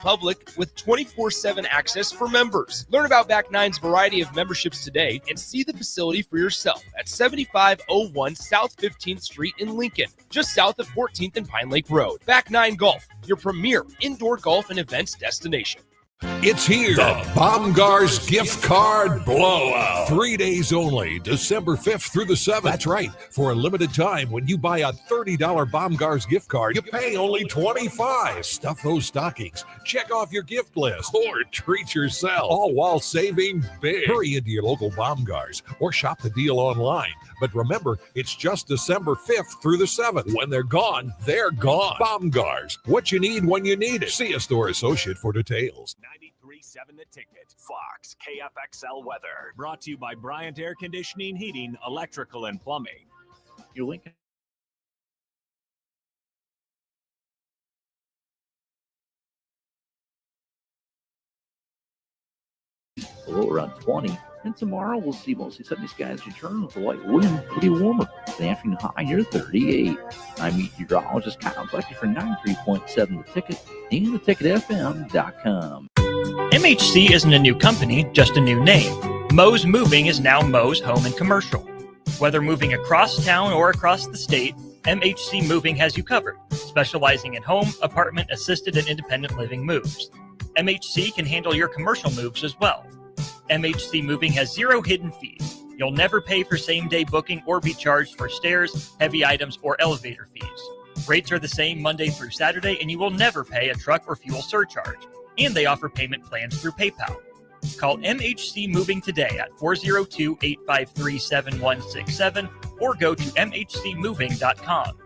public with 24/7 access for members. Learn about Back Nine's variety of memberships today and see the facility for yourself at 7501 South 15th Street in Lincoln, just south of 14th and Pine Lake Road. Back Nine Golf, your premier indoor golf and events destination. It's here. The Baumgars gift card blowout. 3 days only, December 5th through the 7th. That's right. For a limited time, when you buy a $30 Baumgars gift card, you pay only $25. Stuff those stockings, check off your gift list, or treat yourself, all while saving big. Hurry into your local Baumgars or shop the deal online. But remember, it's just December 5th through the 7th. When they're gone, they're gone. Baumgars, what you need when you need it. See a store associate for details. 93.7 The Ticket, Fox, KFXL weather. Brought to you by Bryant Air Conditioning, Heating, Electrical, and Plumbing. Your Lincoln. A little around 20. And tomorrow we'll see mostly sunny skies return with a light wind. It'll be warmer. The afternoon high near 38. I'm meteorologist Kyle Fletcher for 93.7 The Ticket and theticketfm.com. MHC isn't a new company, just a new name. Moe's Moving is now Moe's Home and Commercial. Whether moving across town or across the state, MHC Moving has you covered, specializing in home, apartment, assisted, and independent living moves. MHC can handle your commercial moves as well. MHC Moving has 0 hidden fees. You'll never pay for same-day booking or be charged for stairs, heavy items, or elevator fees. Rates are the same Monday through Saturday, and you will never pay a truck or fuel surcharge. And they offer payment plans through PayPal. Call MHC Moving today at 402-853-7167 or go to mhcmoving.com.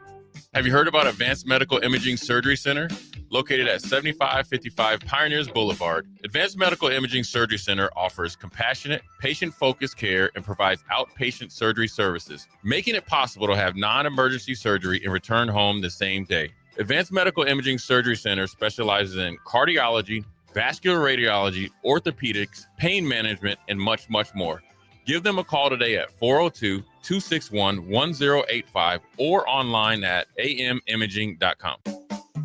Have you heard about Advanced Medical Imaging Surgery Center? Located at 7555 Pioneers Boulevard, Advanced Medical Imaging Surgery Center offers compassionate, patient-focused care and provides outpatient surgery services, making it possible to have non-emergency surgery and return home the same day. Advanced Medical Imaging Surgery Center specializes in cardiology, vascular radiology, orthopedics, pain management, and much, much more. Give them a call today at 402-261-1085 or online at amimaging.com.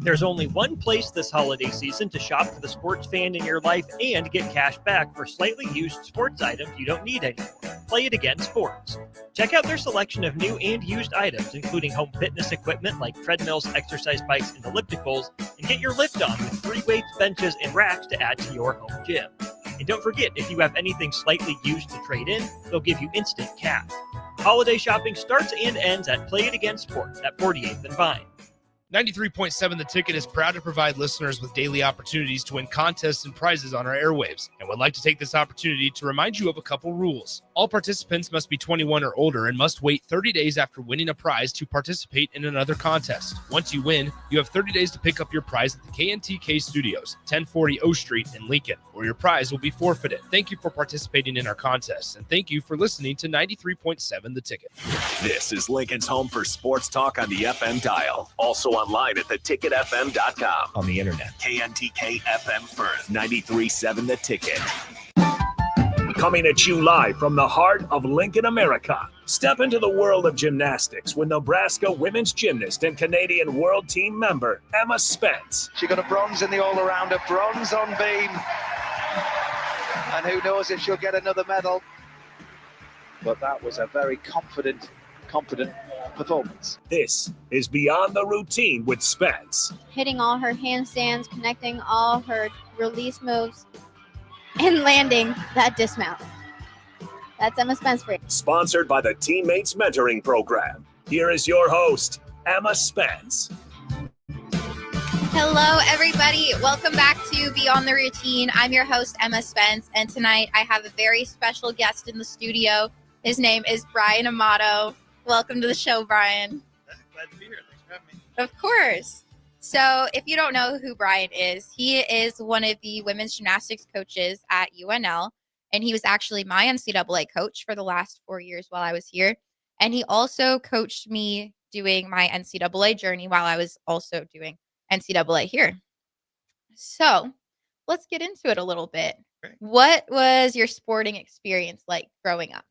There's only one place this holiday season to shop for the sports fan in your life and get cash back for slightly used sports items you don't need anymore. Play It Again Sports. Check out their selection of new and used items, including home fitness equipment like treadmills, exercise bikes, and ellipticals, and get your lift on with free weights, benches, and racks to add to your home gym. And don't forget, if you have anything slightly used to trade in, they'll give you instant cash. Holiday shopping starts and ends at Play It Again Sports at 48th and Vine. 93.7 The Ticket is proud to provide listeners with daily opportunities to win contests and prizes on our airwaves, and would like to take this opportunity to remind you of a couple rules. All participants must be 21 or older and must wait 30 days after winning a prize to participate in another contest. Once you win, you have 30 days to pick up your prize at the KNTK Studios, 1040 O Street in Lincoln, or your prize will be forfeited. Thank you for participating in our contests, and thank you for listening to 93.7 The Ticket. This is Lincoln's home for sports talk on the FM dial. Also online at theticketfm.com. On the internet. KNTK FM Firth, 93.7 The Ticket. Coming at you live from the heart of Lincoln, America. Step into the world of gymnastics with Nebraska women's gymnast and Canadian world team member, Emma Spence. She got a bronze in the all-arounder, bronze on beam. And who knows if she'll get another medal. But that was a very confident performance. This is Beyond the Routine with Spence. Hitting all her handstands, connecting all her release moves, and landing that dismount. That's Emma Spence for you. Sponsored by the Teammates Mentoring Program. Here is your host, Emma Spence. Hello, everybody. Welcome back to Beyond the Routine. I'm your host, Emma Spence, and tonight I have a very special guest in the studio. His name is Brian Amato. Welcome to the show, Brian. Glad to be here. Thanks for having me. Of course. So if you don't know who Brian is, he is one of the women's gymnastics coaches at UNL, and he was actually my NCAA coach for the last 4 years while I was here. And he also coached me doing my NCAA journey while I was also doing NCAA here. So let's get into it a little bit. Great. What was your sporting experience like growing up?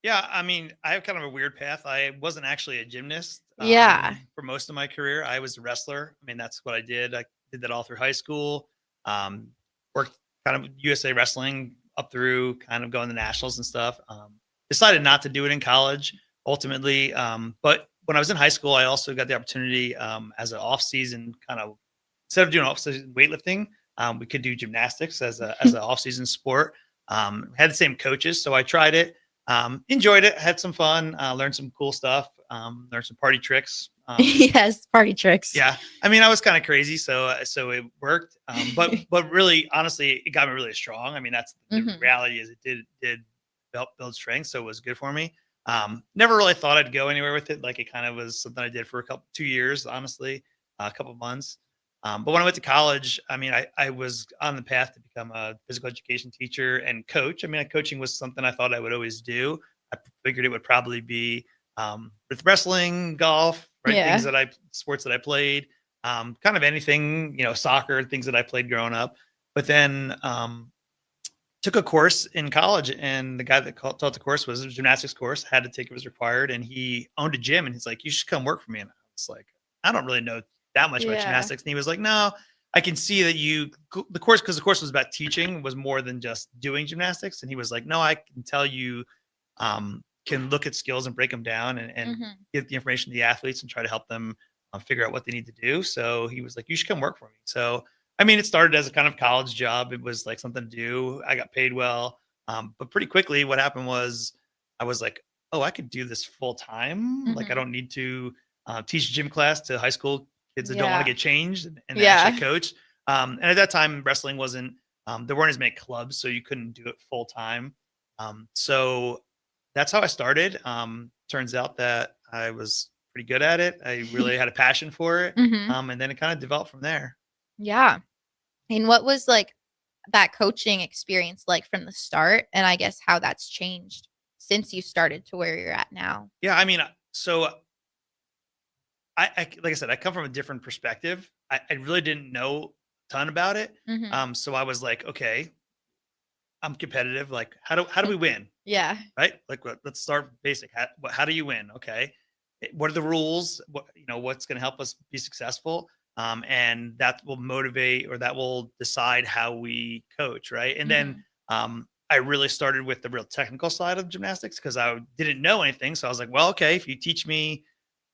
Yeah, I mean, I have kind of a weird path. I wasn't actually a gymnast. Yeah. For most of my career, I was a wrestler. I mean, that's what I did. I did that all through high school. Worked kind of USA wrestling up through kind of going to nationals and stuff. Decided not to do it in college ultimately. But when I was in high school, I also got the opportunity as an off season kind of, instead of doing off season weightlifting, we could do gymnastics as an off season sport. Had the same coaches, so I tried it. Enjoyed it, had some fun, learned some cool stuff, learned some party tricks. Yes, party tricks. Yeah, I mean, I was kind of crazy, so it worked. But really, honestly, it got me really strong. I mean, that's the reality is it did build strength, so it was good for me. Never really thought I'd go anywhere with it. Like it kind of was something I did for 2 years, honestly, a couple months. But when I went to college, I mean, I was on the path to become a physical education teacher and coach. I mean, coaching was something I thought I would always do. I figured it would probably be with wrestling, golf, right? Yeah. Sports that I played, kind of anything, soccer, things that I played growing up. But then took a course in college, and the guy that taught the course was a gymnastics course, had to take it, was required, and he owned a gym, and he's like, you should come work for me. And I was like, I don't really know that much about gymnastics. And he was like, no, I can see that the course was about teaching, was more than just doing gymnastics. And he was like, no, I can tell you can look at skills and break them down and get the information to the athletes and try to help them figure out what they need to do. So he was like, you should come work for me. So I mean, it started as a kind of college job. It was like something to do. I got paid well. But pretty quickly what happened was I was like, oh, I could do this full time. Like I don't need to teach gym class to high school kids that don't want to get changed and actually coach. And at that time, wrestling wasn't, there weren't as many clubs, so you couldn't do it full time. So that's how I started. Turns out that I was pretty good at it. I really had a passion for it. And then it kind of developed from there. Yeah. And what was like that coaching experience like from the start? And I guess how that's changed since you started to where you're at now? Yeah. I mean, so I like I said, I come from a different perspective. I really didn't know a ton about it. So I was like, okay, I'm competitive. Like, how do we win? Yeah. Right. Like, let's start basic. How do you win? Okay. What are the rules? What's going to help us be successful? And that will motivate, or that will decide how we coach. Right. And then, I really started with the real technical side of gymnastics because I didn't know anything. So I was like, well, okay, if you teach me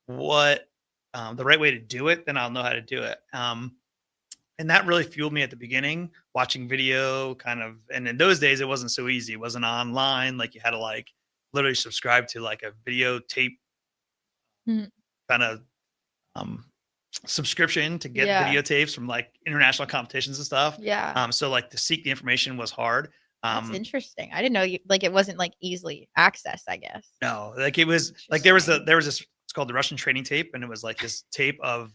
what, the right way to do it, then I'll know how to do it. And that really fueled me at the beginning, watching video kind of, and in those days, it wasn't so easy. It wasn't online. Like you had to like literally subscribe to like a video tape kind of, subscription to get videotapes from like international competitions and stuff. Yeah. So like to seek the information was hard. That's interesting. I didn't know it wasn't like easily accessed, I guess. No, like it was like there was this, it's called the Russian training tape. And it was like this tape of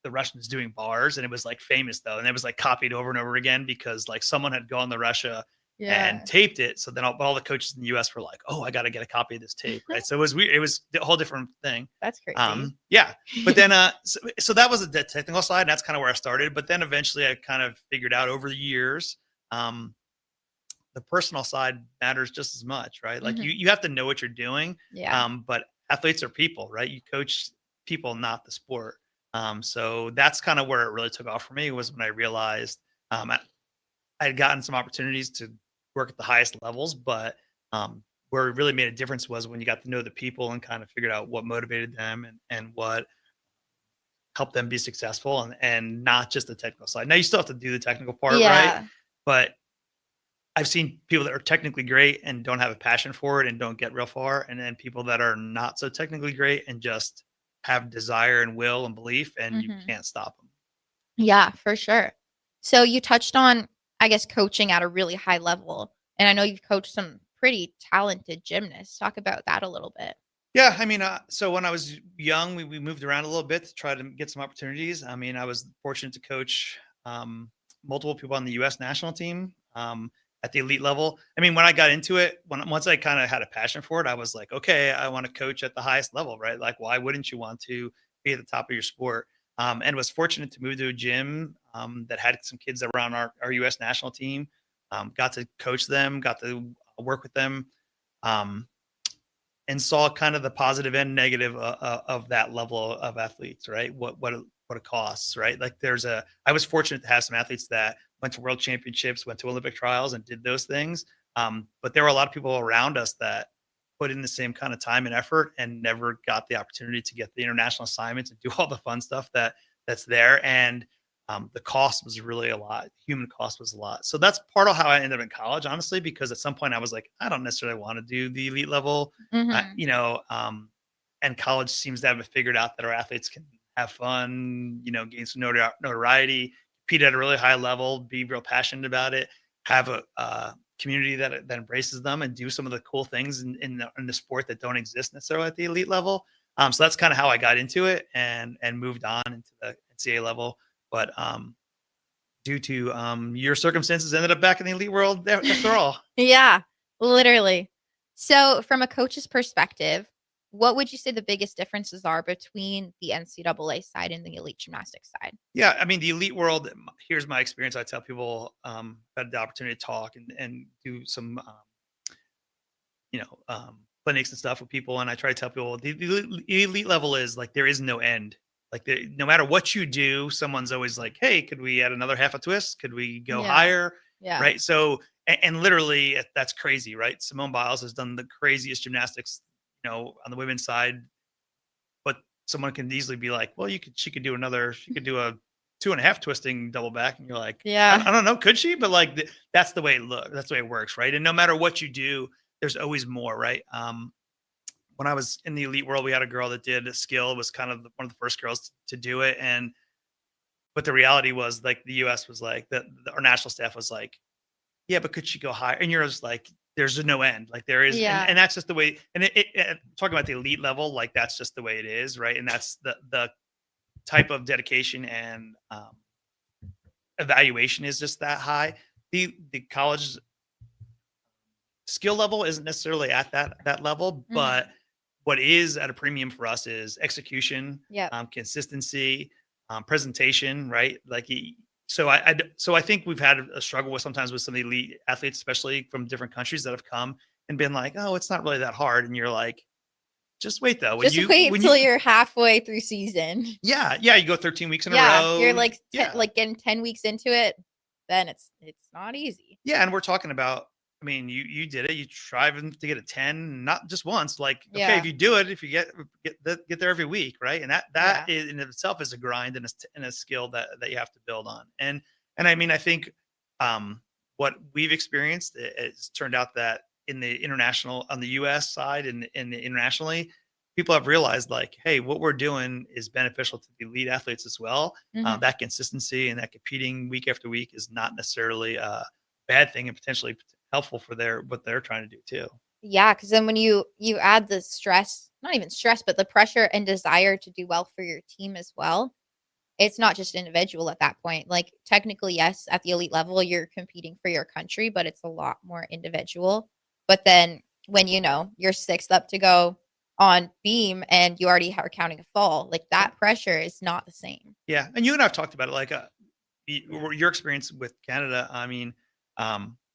the Russians doing bars. And it was like famous though. And it was like copied over and over again because like someone had gone to Russia and taped it. So then all the coaches in the US were like, oh, I got to get a copy of this tape. Right. So it was weird. It was a whole different thing. That's crazy. Yeah. But then, so that was the technical side. And that's kind of where I started. But then eventually I kind of figured out over the years, the personal side matters just as much, right? Like you have to know what you're doing. Yeah. But athletes are people, right? You coach people, not the sport. So that's kind of where it really took off for me, was when I realized I had gotten some opportunities to work at the highest levels, but where it really made a difference was when you got to know the people and kind of figured out what motivated them and what helped them be successful, and not just the technical side. Now you still have to do the technical part, right? But I've seen people that are technically great and don't have a passion for it and don't get real far. And then people that are not so technically great and just have desire and will and belief, and you can't stop them. Yeah, for sure. So you touched on, I guess, coaching at a really high level. And I know you've coached some pretty talented gymnasts. Talk about that a little bit. Yeah. I mean, so when I was young, we moved around a little bit to try to get some opportunities. I mean, I was fortunate to coach multiple people on the US national team. At the elite level. I mean, when I got into it, once I kind of had a passion for it, I was like, okay, I want to coach at the highest level, right? Like, why wouldn't you want to be at the top of your sport? And was fortunate to move to a gym that had some kids that were on our US national team. Got to coach them, got to work with them, and saw kind of the positive and negative of that level of athletes, right? What it costs, right? Like I was fortunate to have some athletes that went to world championships, went to Olympic trials and did those things. But there were a lot of people around us that put in the same kind of time and effort and never got the opportunity to get the international assignments and do all the fun stuff that's there. And the cost was really a lot. Human cost was a lot. So that's part of how I ended up in college, honestly, because at some point I was like, I don't necessarily want to do the elite level, and college seems to have it figured out that our athletes can have fun, gain some notoriety, compete at a really high level, be real passionate about it, have a community that embraces them, and do some of the cool things in the sport that don't exist necessarily at the elite level. So that's kind of how I got into it and moved on into the NCAA level. But due to your circumstances, ended up back in the elite world after all. Yeah, literally. So from a coach's perspective, what would you say the biggest differences are between the NCAA side and the elite gymnastics side? Yeah, I mean, the elite world, here's my experience. I tell people, had the opportunity to talk and do some, clinics and stuff with people. And I try to tell people the elite level is like, there is no end. Like no matter what you do, someone's always like, hey, could we add another half a twist? Could we go higher? Yeah. Right. So, and literally that's crazy, right? Simone Biles has done the craziest gymnastics, on the women's side, but someone can easily be like, well, she could do a 2.5 twisting double back. And you're like, Yeah. I don't know. Could she? But like, that's the way it looks. That's the way it works. Right. And no matter what you do, there's always more. Right. When I was in the elite world, we had a girl that did a skill, was kind of one of the first girls to do it. But the reality was like the US was like our national staff was like, yeah, but could she go higher? And you're just like, there's no end. Like there is, and that's just the way. And it talking about the elite level, like that's just the way it is, right? And that's the type of dedication and evaluation is just that high. The college skill level isn't necessarily at that level, but what is at a premium for us is execution, consistency, presentation, right? Like, so I think we've had a struggle with sometimes with some of the elite athletes, especially from different countries that have come and been like, oh, it's not really that hard. And you're like, just wait though. Wait till you're halfway through season. Yeah. You go 13 weeks in a row. You're like, like getting 10 weeks into it, then it's not easy. Yeah. And we're talking about, I mean, you did it. You striving to get a 10, not just once. Like, okay, if you do it, if you get there every week, right? And that is, in itself is a grind and a skill that you have to build on. And I mean, I think what we've experienced, it's turned out that in the international, on the U.S. side and internationally, people have realized like, hey, what we're doing is beneficial to the elite athletes as well. That consistency and that competing week after week is not necessarily a bad thing and potentially helpful for what they're trying to do too. Yeah, because then when you add the stress, not even stress, but the pressure and desire to do well for your team as well, it's not just individual at that point. Like technically, yes, at the elite level, you're competing for your country, but it's a lot more individual. But then when you're sixth up to go on beam and you already are counting a fall, like that pressure is not the same. Yeah, and you and I've talked about it, like your experience with Canada. I mean,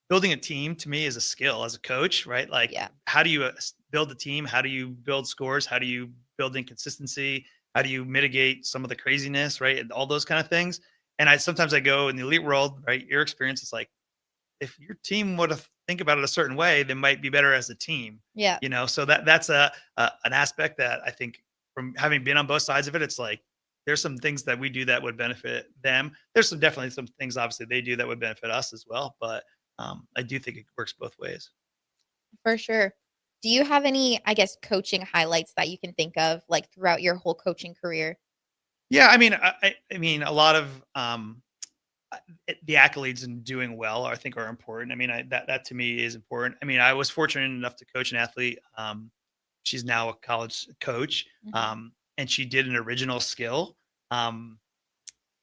building a team to me is a skill as a coach, right? Like, how do you build a team? How do you build scores? How do you build inconsistency? How do you mitigate some of the craziness, right? And all those kind of things. And sometimes I go in the elite world, right? Your experience is like, if your team would have think about it a certain way, they might be better as a team. Yeah. So that's an aspect that I think from having been on both sides of it, it's like, there's some things that we do that would benefit them. There's definitely some things obviously they do that would benefit us as well. But I do think it works both ways. For sure. Do you have any, I guess, coaching highlights that you can think of like throughout your whole coaching career? Yeah. I mean, a lot of the accolades and doing well, I think are important. I mean, that to me is important. I mean, I was fortunate enough to coach an athlete. She's now a college coach. And she did an original skill.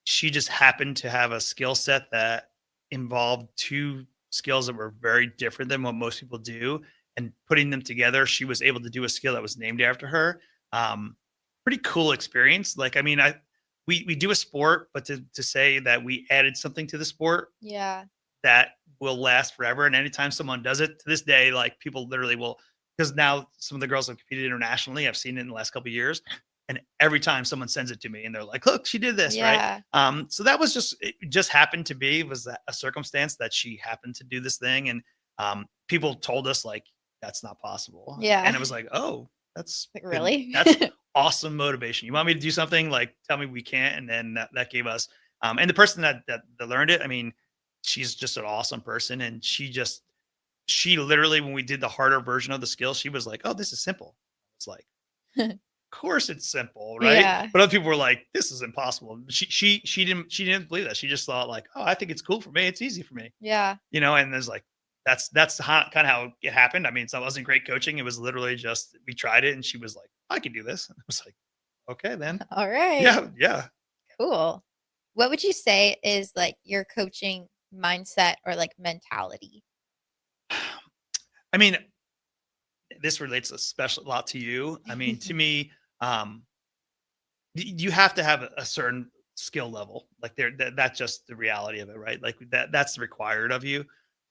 She just happened to have a skill set that involved two skills that were very different than what most people do. And putting them together, she was able to do a skill that was named after her. Pretty cool experience. Like, I mean, we do a sport, but to say that we added something to the sport, that will last forever. And anytime someone does it to this day, like people literally will, because now some of the girls have competed internationally. I've seen it in the last couple of years. And every time someone sends it to me and they're like, look, she did this, Yeah. right? So that was it just happened to be, was that a circumstance that she happened to do this thing. And people told us like, that's not possible. Yeah. And it was like, oh, that's Like, really? That's awesome motivation. You want me to do something, like tell me we can't. And then that gave us, and the person that learned it, I mean, she's just an awesome person. And she literally, when we did the harder version of the skill, she was like, oh, this is simple. It's like, of course it's simple, right? Yeah. But other people were like, this is impossible. She didn't believe that. She just thought like, oh, I think it's cool for me. It's easy for me. Yeah. You know, and there's like, that's kind of how it happened. I mean, so it wasn't great coaching. It was literally just, we tried it and she was like, I can do this. And I was like, okay, then. All right. Yeah. Cool. What would you say is like your coaching mindset or like mentality? I mean, this relates a lot to you. I mean, to me, you have to have a certain skill level. Like that's just the reality of it, right? Like that's required of you.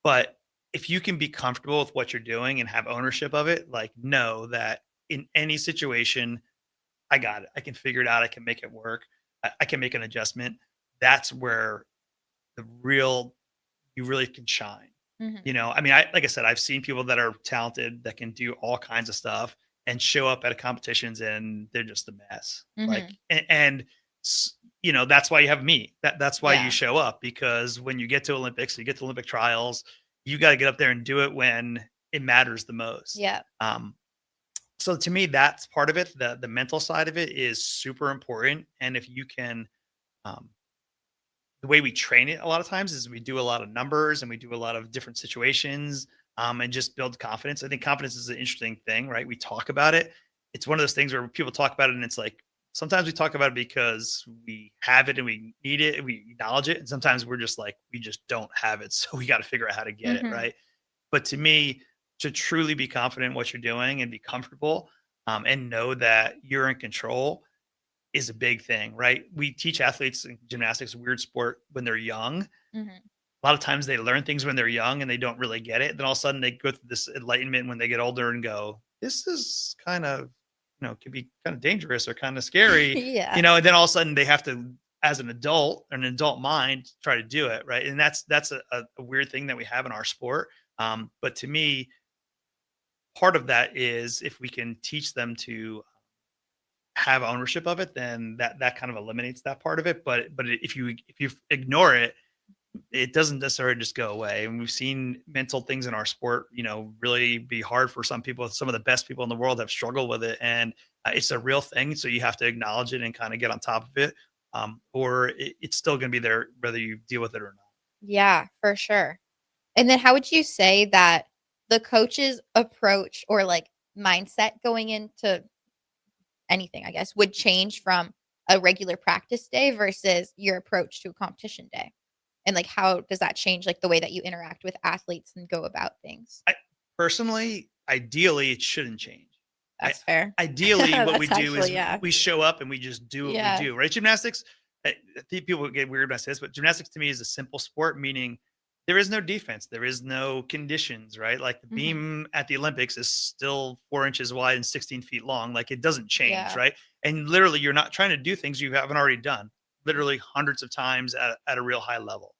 But if you can be comfortable with what you're doing and have ownership of it, like know that in any situation, I got it. I can figure it out. I can make it work. I can make an adjustment. That's where you really can shine. Mhm. You know, I mean, like I said, I've seen people that are talented that can do all kinds of stuff and show up at competitions and they're just a mess. Like, you know, that's why you have me. That's why you show up, because when you get to Olympics, you get to Olympic trials, you got to get up there and do it when it matters the most. Yeah. So to me, that's part of it. The mental side of it is super important. And if you can, the way we train it a lot of times is we do a lot of numbers and we do a lot of different situations, and just build confidence. I think confidence is an interesting thing, right? We talk about it. It's one of those things where people talk about it and it's like, sometimes we talk about it because we have it and we need it and we acknowledge it. And sometimes we're just like, we just don't have it. So we got to figure out how to get it. Right. But to me, to truly be confident in what you're doing and be comfortable, and know that you're in control is a big thing, right? We teach athletes in gymnastics, a weird sport, when they're young. A lot of times they learn things when they're young and they don't really get it. Then all of a sudden they go through this enlightenment when they get older and go, this is kind of, you know, can be kind of dangerous or kind of scary, you know, and then all of a sudden they have to, as an adult or an adult mind, try to do it. Right. And that's a weird thing that we have in our sport. But to me, part of that is if we can teach them to have ownership of it, then that kind of eliminates that part of it. But if you ignore it, it doesn't necessarily just go away. And we've seen mental things in our sport, you know, really be hard for some people. Some of the best people in the world have struggled with it, and it's a real thing. So you have to acknowledge it and kind of get on top of it, or it's still going to be there whether you deal with it or not. Yeah, for sure. And then how would you say that the coach's approach or like mindset going into anything, I guess, would change from a regular practice day versus your approach to a competition day? And like, how does that change like the way that you interact with athletes and go about things? Personally, ideally, it shouldn't change. That's fair. Ideally, what we do is yeah. we show up and we just do what we do, right? Gymnastics, I think people get weird when I say this, but gymnastics to me is a simple sport, meaning there is no defense. There is no conditions, right? Like the beam at the Olympics is still 4 inches wide and 16 feet long. Like it doesn't change, right? And literally, you're not trying to do things you haven't already done, literally hundreds of times at a real high level.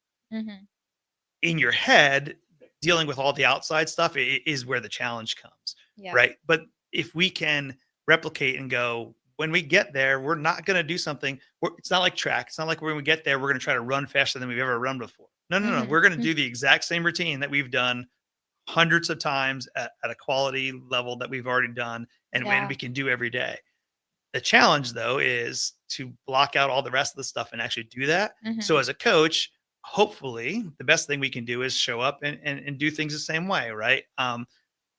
In your head, dealing with all the outside stuff is where the challenge comes, right? But if we can replicate and go, when we get there, we're not going to do something. It's not like track. It's not like when we get there, we're going to try to run faster than we've ever run before. No. We're going to do the exact same routine that we've done hundreds of times at a quality level that we've already done and we can do every day. The challenge, though, is to block out all the rest of the stuff and actually do that. So as a coach, hopefully the best thing we can do is show up and do things the same way, right?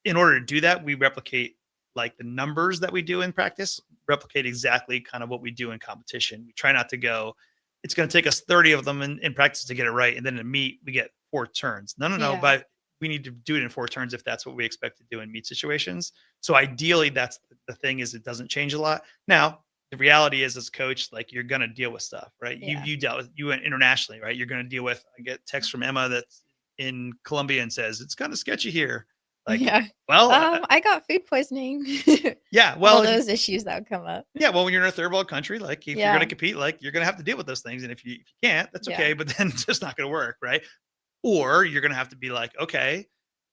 In order to do that, we replicate like the numbers that we do in practice, replicate exactly kind of what we do in competition. We try not to go, it's going to take us 30 of them in practice to get it right. And then in meet, we get 4 turns. No, but we need to do it in 4 turns if that's what we expect to do in meet situations. So ideally, that's the thing, is it doesn't change a lot. Now, the reality is, as a coach, like you're going to deal with stuff, right? You went internationally, right? You're going to deal with, I get text from Emma that's in Colombia and says, it's kind of sketchy here. Like, yeah. well, I got food poisoning. yeah, well, all those issues that would come up. yeah, well, when you're in a third world country, like if you're Yeah. going to compete, like you're going to have to deal with those things. And if you can't, that's okay, Yeah. but then it's just not going to work. Right. Or you're going to have to be like, okay,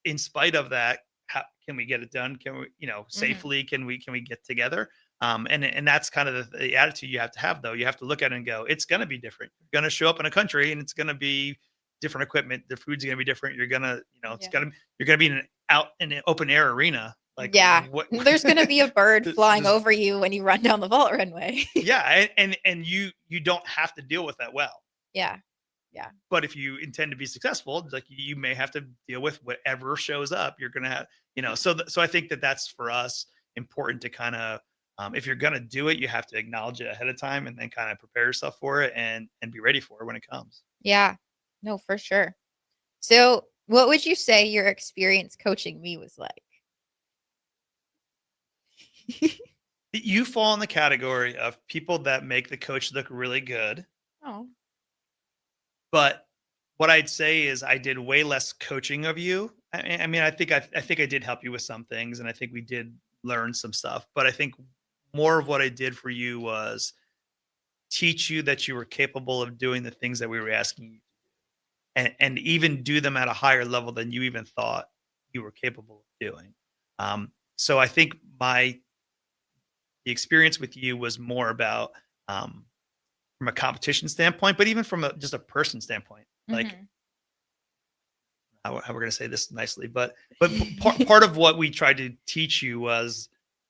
in spite of that, how can we get it done? Can we, safely, can we get together? And that's kind of the attitude you have to have, though. You have to look at it and go, it's going to be different. You're going to show up in a country and it's going to be different equipment. The food's going to be different. You're going to, you're going to be in an open air arena. Like, there's going to be a bird flying over you when you run down the vault runway. Yeah. And you don't have to deal with that well. Yeah. Yeah. But if you intend to be successful, like you may have to deal with whatever shows up. You're going to have, so I think that's for us important to kind of, if you're going to do it, you have to acknowledge it ahead of time and then kind of prepare yourself for it and be ready for it when it comes. Yeah, no, for sure. So what would you say your experience coaching me was like? You fall in the category of people that make the coach look really good. Oh. But what I'd say is I did way less coaching of you. I mean, I think I did help you with some things, and I think we did learn some stuff. But I think more of what I did for you was teach you that you were capable of doing the things that we were asking you to do, and even do them at a higher level than you even thought you were capable of doing. So I think the experience with you was more about from a competition standpoint, but even from just a person standpoint, like how we're going to say this nicely, but part of what we tried to teach you was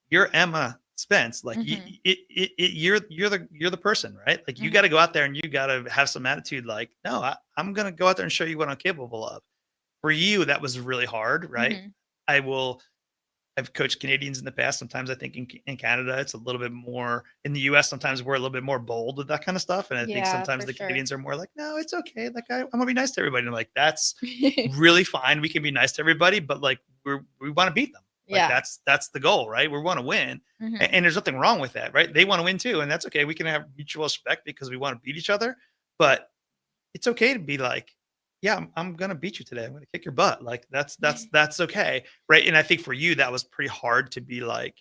you're Emma Spence, like you're the person, right? Like you got to go out there and you got to have some attitude. Like, no, I'm going to go out there and show you what I'm capable of. For you, that was really hard, right? I've coached Canadians in the past. Sometimes I think in Canada, it's a little bit more. In the US, sometimes we're a little bit more bold with that kind of stuff. And I think sometimes the Canadians are more like, no, it's okay. Like, I'm going to be nice to everybody. And I'm like, that's really fine. We can be nice to everybody, but like, we want to beat them. Like, that's the goal, right? We want to win. And there's nothing wrong with that, right? They want to win too. And that's okay. We can have mutual respect because we want to beat each other. But it's okay to be like, yeah, I'm going to beat you today. I'm going to kick your butt. Like that's okay. Right. And I think for you, that was pretty hard to be like,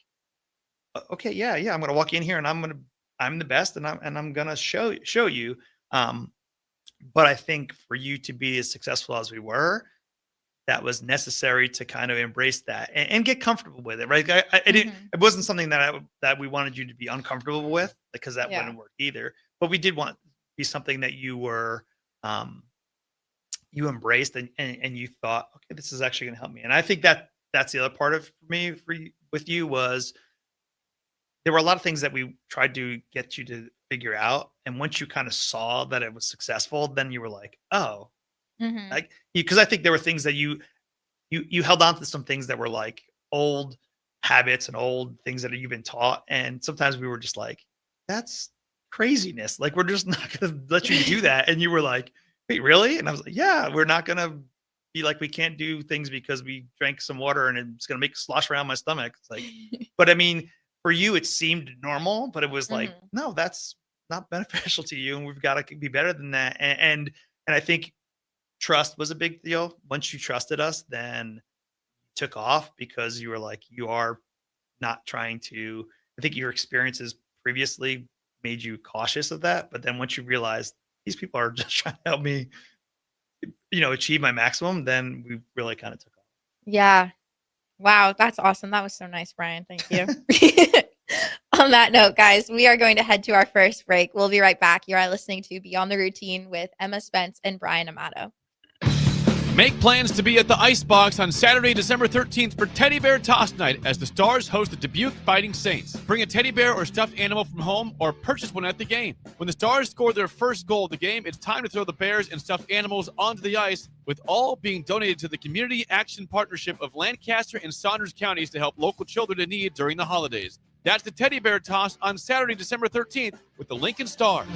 okay, yeah. I'm going to walk in here and I'm the best and I'm going to show you. But I think for you to be as successful as we were, that was necessary to kind of embrace that and get comfortable with it. Right. It wasn't something that we wanted you to be uncomfortable with because that wouldn't work either. But we did want it to be something that you were, you embraced and you thought, okay, this is actually going to help me. And I think that's the other part of with you was there were a lot of things that we tried to get you to figure out. And once you kind of saw that it was successful, then you were like, oh, like, because I think there were things that you held on to some things that were like old habits and old things that you've been taught. And sometimes we were just like, that's craziness. Like, we're just not going to let you do that. And you were like, wait, really? And I was like, yeah, we're not going to be like, we can't do things because we drank some water and it's going to make slosh around my stomach. It's like, but I mean, for you, it seemed normal, but it was like, no, that's not beneficial to you. And we've got to be better than that. And I think trust was a big deal. Once you trusted us, then took off because you were like, you are not trying to, I think your experiences previously made you cautious of that. But then once you realized these people are just trying to help me, achieve my maximum, then we really kind of took off. Yeah. Wow. That's awesome. That was so nice, Brian. Thank you. On that note, guys, we are going to head to our first break. We'll be right back. You are listening to Beyond the Routine with Emma Spence and Brian Amato. Make plans to be at the Icebox on Saturday, December 13th for Teddy Bear Toss Night as the Stars host the Dubuque Fighting Saints. Bring a teddy bear or stuffed animal from home or purchase one at the game. When the Stars score their first goal of the game, it's time to throw the bears and stuffed animals onto the ice, with all being donated to the Community Action Partnership of Lancaster and Saunders counties to help local children in need during the holidays. That's the Teddy Bear Toss on Saturday, December 13th with the Lincoln Stars.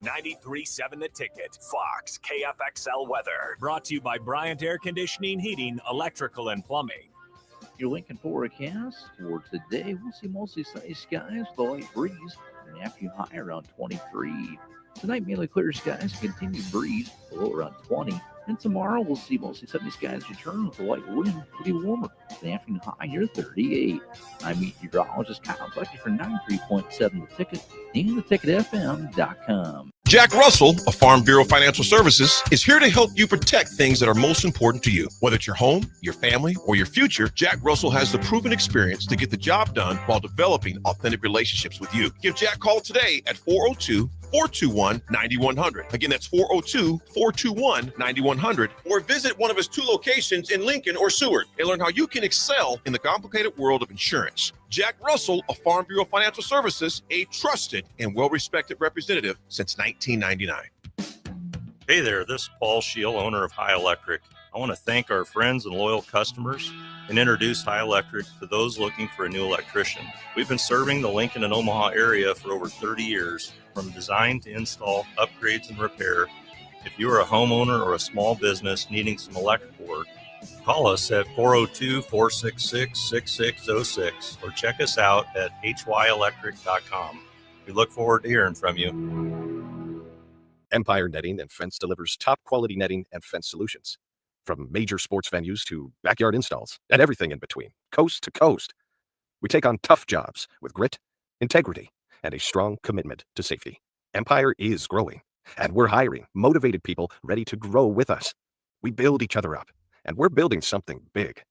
93.7 The Ticket, Fox, KFXL weather. Brought to you by Bryant Air Conditioning, Heating, Electrical, and Plumbing. Your Lincoln forecast for today, we'll see mostly sunny skies, the light breeze, and an afternoon high around 23. Tonight, mainly clear skies, continue breeze, a low around 20. And tomorrow, we'll see mostly sunny skies return with a light wind, pretty warmer. The afternoon high near 38. I'm meteorologist Kyle Bucky for 93.7 The Ticket and theticketfm.com. Jack Russell of Farm Bureau Financial Services is here to help you protect things that are most important to you. Whether it's your home, your family, or your future, Jack Russell has the proven experience to get the job done while developing authentic relationships with you. Give Jack a call today at 402-421-9100. Again, that's 402-421-9100. Or visit one of his 2 locations in Lincoln or Seward and learn how you can excel in the complicated world of insurance. Jack Russell of Farm Bureau Financial Services, a trusted and well-respected representative since 1999. Hey there, this is Paul Scheel, owner of High Electric. I want to thank our friends and loyal customers and introduce High Electric to those looking for a new electrician. We've been serving the Lincoln and Omaha area for over 30 years, from design to install, upgrades, and repair. If you are a homeowner or a small business needing some electrical work, call us at 402-466-6606 or check us out at hyelectric.com. We look forward to hearing from you. Empire Netting and Fence delivers top-quality netting and fence solutions. From major sports venues to backyard installs and everything in between, coast to coast. We take on tough jobs with grit, integrity, and a strong commitment to safety. Empire is growing, and we're hiring motivated people ready to grow with us. We build each other up, and we're building something big.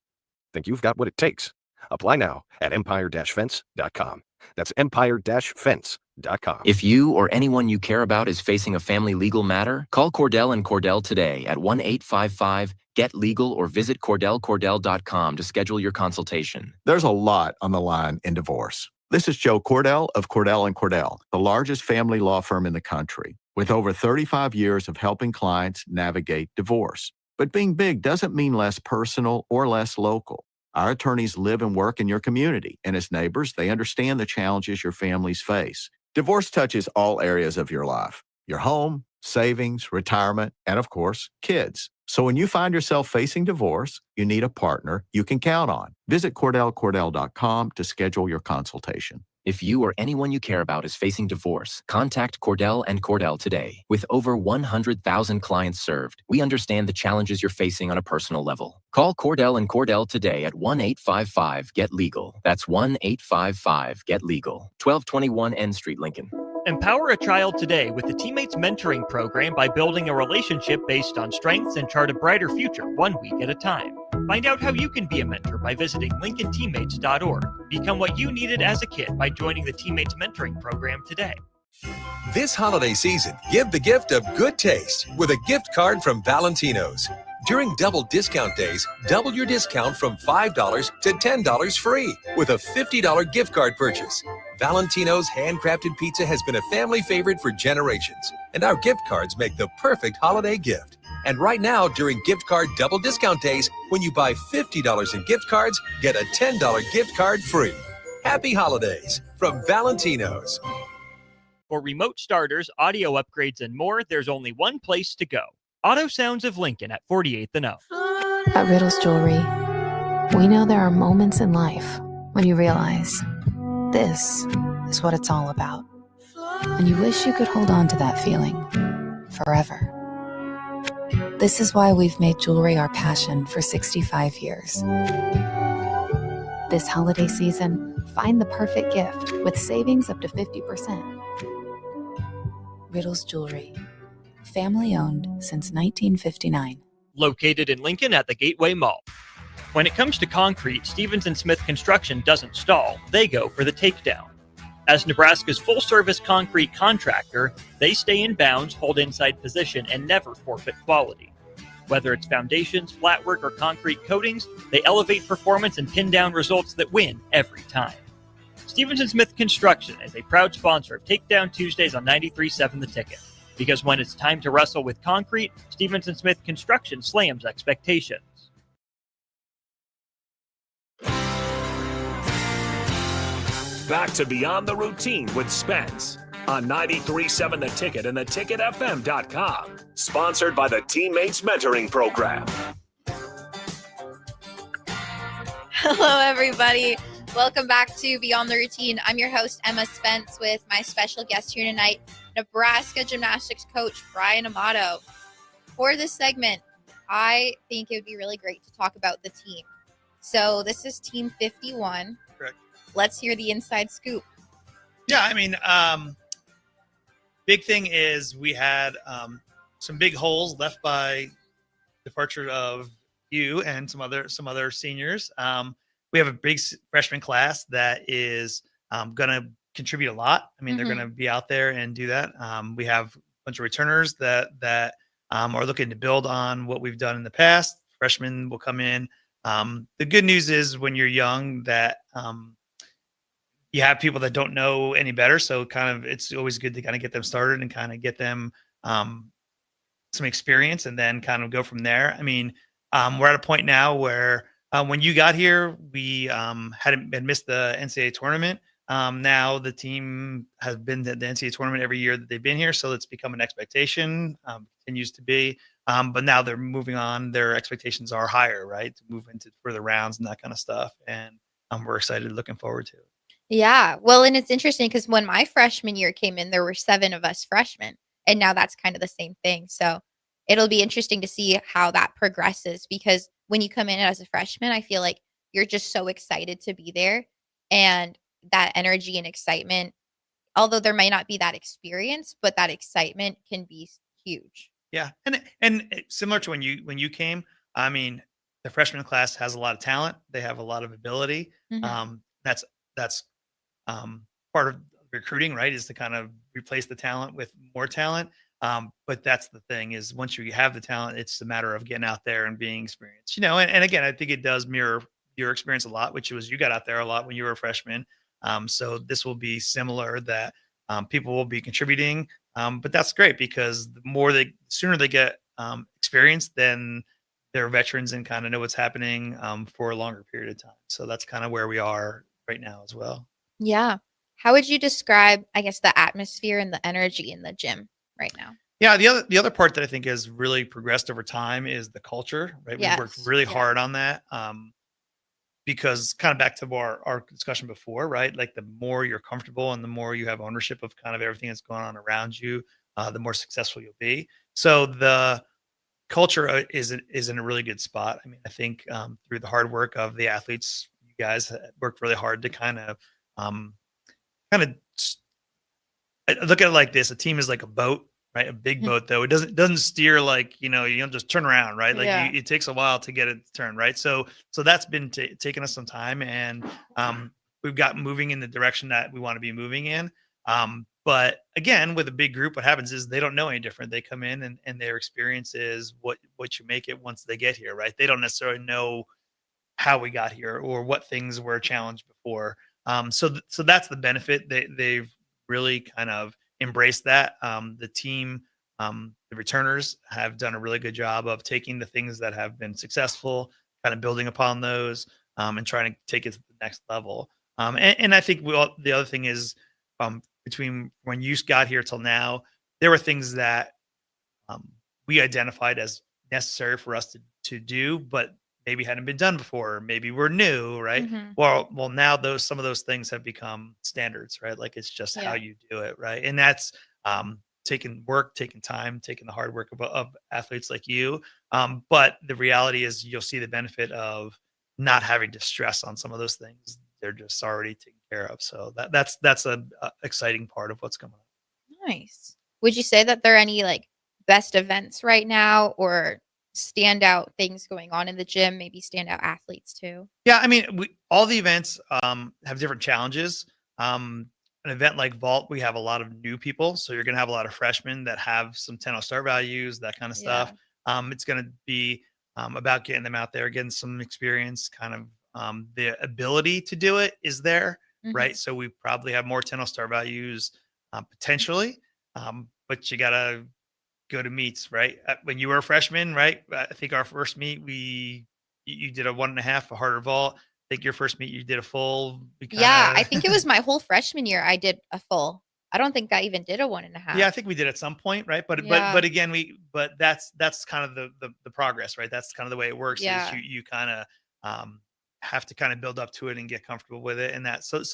Think you've got what it takes? Apply now at empire-fence.com. That's empire-fence.com. If you or anyone you care about is facing a family legal matter, call Cordell and Cordell today at 1-855-GET-LEGAL or visit CordellCordell.com to schedule your consultation. There's a lot on the line in divorce. This is Joe Cordell of Cordell & Cordell, the largest family law firm in the country, with over 35 years of helping clients navigate divorce. But being big doesn't mean less personal or less local. Our attorneys live and work in your community, and as neighbors, they understand the challenges your families face. Divorce touches all areas of your life: your home, savings, retirement, and of course, kids. So when you find yourself facing divorce, you need a partner you can count on. Visit CordellCordell.com to schedule your consultation. If you or anyone you care about is facing divorce, contact Cordell and Cordell today. With over 100,000 clients served, we understand the challenges you're facing on a personal level. Call Cordell and Cordell today at 1-855-GET-LEGAL. That's 1-855-GET-LEGAL. 1221 N Street, Lincoln. Empower a child today with the Teammates Mentoring Program by building a relationship based on strengths and chart a brighter future 1 week at a time. Find out how you can be a mentor by visiting LincolnTeammates.org. Become what you needed as a kid by joining the Teammates Mentoring Program today. This holiday season, give the gift of good taste with a gift card from Valentino's. During double discount days, double your discount from $5 to $10 free with a $50 gift card purchase. Valentino's handcrafted pizza has been a family favorite for generations, and our gift cards make the perfect holiday gift. And right now, during gift card double discount days, when you buy $50 in gift cards, get a $10 gift card free. Happy holidays from Valentino's. For remote starters, audio upgrades, and more, there's only one place to go. Auto Sounds of Lincoln at 48th and O. At Riddles Jewelry, we know there are moments in life when you realize this is what it's all about. And you wish you could hold on to that feeling forever. This is why we've made jewelry our passion for 65 years. This holiday season, find the perfect gift with savings up to 50%. Riddles Jewelry. Family owned since 1959. Located in Lincoln at the Gateway Mall. When it comes to concrete, Stevens & Smith Construction doesn't stall, they go for the takedown. As Nebraska's full-service concrete contractor, they stay in bounds, hold inside position, and never forfeit quality. Whether it's foundations, flatwork, or concrete coatings, they elevate performance and pin down results that win every time. Stevens & Smith Construction is a proud sponsor of Takedown Tuesdays on 93.7 The Ticket. Because when it's time to wrestle with concrete, Stevens & Smith Construction slams expectations. Back to Beyond the Routine with Spence on 93.7 The Ticket and theticketfm.com. Sponsored by the Teammates Mentoring Program. Hello, everybody. Welcome back to Beyond the Routine. I'm your host, Emma Spence, with my special guest here tonight, Nebraska gymnastics coach Brian Amato. For this segment, I think it would be really great to talk about the team. So this is Team 51. Correct. Let's hear the inside scoop. Yeah, I mean, big thing is we had some big holes left by departure of you and some other seniors. We have a big freshman class that is going to contribute a lot. I mean, they're going to be out there and do that. We have a bunch of returners that are looking to build on what we've done in the past. Freshmen will come in. The good news is when you're young that you have people that don't know any better. So kind of, it's always good to kind of get them started and kind of get them some experience and then kind of go from there. I mean, we're at a point now where when you got here, we had missed the NCAA tournament. Now the team has been to the NCAA tournament every year that they've been here. So it's become an expectation, continues to be. But now they're moving on. Their expectations are higher, right? To move into further rounds and that kind of stuff. And we're excited, looking forward to it. Yeah. Well, and it's interesting because when my freshman year came in, there were 7 of us freshmen. And now that's kind of the same thing. So it'll be interesting to see how that progresses, because when you come in as a freshman, I feel like you're just so excited to be there, and that energy and excitement, although there might not be that experience, but that excitement can be huge. Yeah. And similar to when you came, I mean, the freshman class has a lot of talent. They have a lot of ability. That's part of recruiting, right? Is to kind of replace the talent with more talent. But that's the thing, is once you have the talent, it's a matter of getting out there and being experienced, and again, I think it does mirror your experience a lot, which was you got out there a lot when you were a freshman. So this will be similar, that people will be contributing. But that's great, because the sooner they get experience, then they're veterans and kind of know what's happening for a longer period of time. So that's kind of where we are right now as well. Yeah. How would you describe, I guess, the atmosphere and the energy in the gym right now? Yeah, the other part that I think has really progressed over time is the culture, right? We've worked really hard on that. Because kind of back to our discussion before, right? Like the more you're comfortable and the more you have ownership of kind of everything that's going on around you, the more successful you'll be. So the culture is in a really good spot. I mean, I think through the hard work of the athletes, you guys worked really hard to kind of look at it like this. A team is like a boat, right? A big boat, though. It doesn't steer like, you don't just turn around, right? Like it takes a while to get it to turn, right? So that's been taking us some time, and we've got moving in the direction that we want to be moving in. But again, with a big group, what happens is they don't know any different. They come in and their experience is what you make it once they get here, right? They don't necessarily know how we got here or what things were challenged before. So that's the benefit. They've really kind of embraced that. The team, the returners have done a really good job of taking the things that have been successful, kind of building upon those, and trying to take it to the next level. And I think the other thing is, between when you got here till now, there were things that we identified as necessary for us to do, but maybe hadn't been done before. Maybe we're new, right? Well, now some of those things have become standards, right? Like it's just how you do it, right? And that's taking work, taking time, taking the hard work of athletes like you. But the reality is, you'll see the benefit of not having to stress on some of those things. They're just already taken care of. So that's a exciting part of what's coming up. Nice. Would you say that there are any like best events right now, or standout things going on in the gym, maybe standout athletes too? Yeah, I mean, all the events have different challenges. An event like vault, we have a lot of new people, so you're going to have a lot of freshmen that have some 10 start values, that kind of stuff. It's going to be about getting them out there, getting some experience. Kind of the ability to do it is there, right? So we probably have more 10 start values potentially, but you got to go to meets, right? When you were a freshman, right? I think our first meet, you did a 1.5, a harder vault. I think your first meet, you did a full. I think it was my whole freshman year. I did a full. I don't think I even did a 1.5. Yeah, I think we did at some point, right? But again, that's kind of the progress, right? That's kind of the way it works. Is you kind of have to kind of build up to it and get comfortable with it, and that's going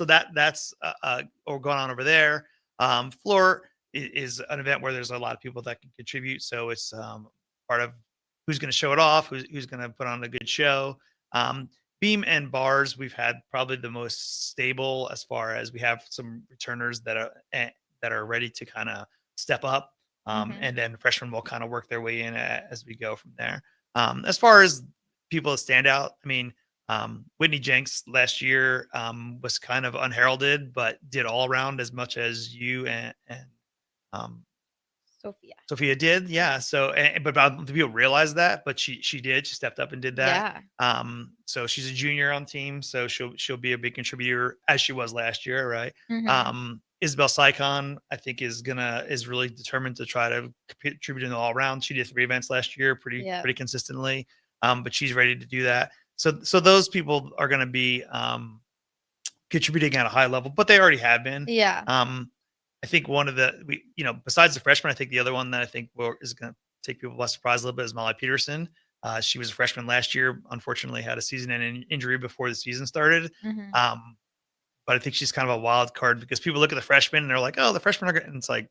on over there. Floor is an event where there's a lot of people that can contribute. So it's part of who's going to show it off, who's going to put on a good show. Beam and bars, we've had probably the most stable as far as we have some returners that are ready to kind of step up. And then freshmen will kind of work their way in as we go from there. As far as people that stand out, I mean, Whitney Jenks last year was kind of unheralded, but did all around as much as you and Sophia did. Yeah. So, but about the people realize that, but she did. She stepped up and did that. Yeah. So she's a junior on team, so she'll be a big contributor as she was last year, right? Isabel Sycon, I think, is really determined to try to contribute in all around. She did 3 events last year, pretty consistently. But she's ready to do that. So those people are going to be contributing at a high level, but they already have been. Yeah. I think one of besides the freshman, I think the other one that I think is going to take people by surprise a little bit is Molly Peterson. She was a freshman last year. Unfortunately, had a season-ending injury before the season started. But I think she's kind of a wild card because people look at the freshmen and they're like, "Oh, the freshmen are good." And it's like,